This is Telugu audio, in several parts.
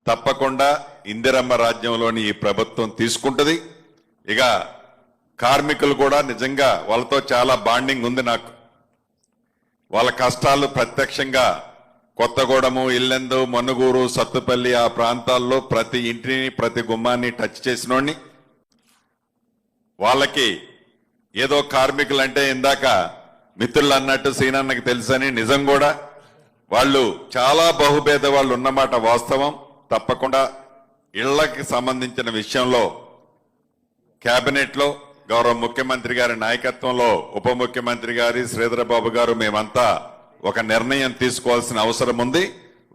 తప్పకుండా ఇందిరమ్మ రాజ్యంలోని ఈ ప్రభుత్వం తీసుకుంటది. ఇక కార్మికులు కూడా నిజంగా వాళ్ళతో చాలా బాండింగ్ ఉంది నాకు. వాళ్ళ కష్టాలు ప్రత్యక్షంగా కొత్తగూడెము, ఇల్లెందు, మనుగూరు, సత్తుపల్లి ఆ ప్రాంతాల్లో ప్రతి ఇంటిని ప్రతి గుమ్మాన్ని టచ్ చేసినోడిని. వాళ్ళకి ఏదో కార్మికులంటే ఇందాక మిత్రులు అన్నట్టు సీనన్నకి తెలుసని నిజం కూడా వాళ్ళు చాలా బహుభేద వాళ్ళు ఉన్నమాట వాస్తవం. తప్పకుండా ఇళ్లకి సంబంధించిన విషయంలో కేబినెట్లో గౌరవ ముఖ్యమంత్రి గారి నాయకత్వంలో ఉప ముఖ్యమంత్రి గారి శ్రీధరబాబు గారు మేమంతా ఒక నిర్ణయం తీసుకోవాల్సిన అవసరం ఉంది.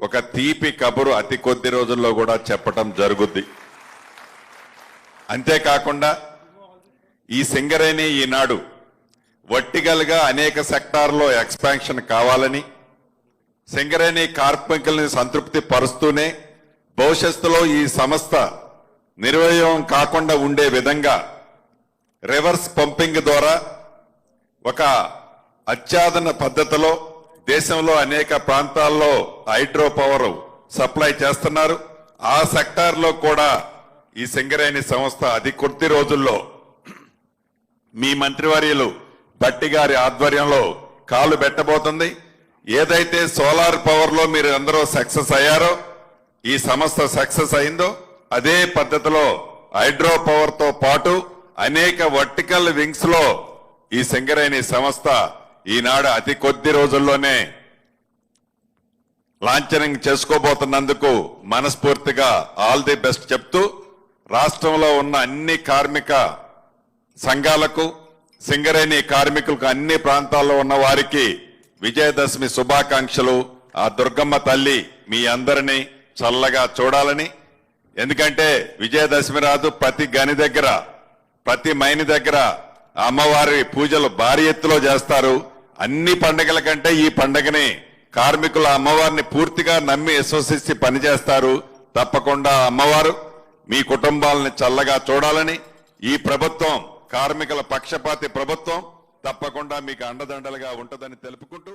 ఒక తీపి కబురు అతి కొద్ది రోజుల్లో కూడా చెప్పటం జరుగుద్ది. అంతేకాకుండా ఈ సింగరేణి ఈనాడు వర్టికల్గా అనేక సెక్టార్లో ఎక్స్పాన్షన్ కావాలని సింగరేణి కార్మికుల్ని సంతృప్తి పరుస్తూనే భవిష్యత్తులో ఈ సంస్థ నిర్వయం కాకుండా ఉండే విధంగా రివర్స్ పంపింగ్ ద్వారా ఒక అత్యాధున పద్ధతిలో దేశంలో అనేక ప్రాంతాల్లో హైడ్రో పవర్ సప్లై చేస్తున్నారు. ఆ సెక్టార్లో కూడా ఈ సింగరేణి సంస్థ అతి కొద్ది రోజుల్లో మీ మంత్రివర్యులు భట్టి గారి ఆధ్వర్యంలో కాలు పెట్టబోతుంది. ఏదైతే సోలార్ పవర్ లో మీరు అందరూ సక్సెస్ అయ్యారో, ఈ సంస్థ సక్సెస్ అయిందో అదే పద్ధతిలో హైడ్రో పవర్ తో పాటు అనేక వర్టికల్ వింగ్స్ లో ఈ సింగరేణి సంస్థ ఈనాడు అతి కొద్ది రోజుల్లోనే లాంఛనింగ్ చేసుకోబోతున్నందుకు మనస్ఫూర్తిగా ఆల్ ది బెస్ట్ చెప్తూ రాష్ట్రంలో ఉన్న అన్ని కార్మిక సంఘాలకు, సింగరేణి కార్మికులకు, అన్ని ప్రాంతాల్లో ఉన్న వారికి విజయదశమి శుభాకాంక్షలు. ఆ దుర్గమ్మ తల్లి మీ అందరినీ చల్లగా చూడాలని. ఎందుకంటే విజయదశమి రాదు ప్రతి గని దగ్గర, ప్రతి మైని దగ్గర అమ్మవారి పూజలు భారీ ఎత్తులో చేస్తారు. అన్ని పండుగల కంటే ఈ పండుగని కార్మికుల అమ్మవారిని పూర్తిగా నమ్మి విశ్వసిస్తే పనిచేస్తారు. తప్పకుండా అమ్మవారు మీ కుటుంబాలని చల్లగా చూడాలని, ఈ ప్రభుత్వం కార్మికుల పక్షపాతి ప్రభుత్వం తప్పకుండా మీకు అండదండలుగా ఉంటుందని తెలుపుకుంటూ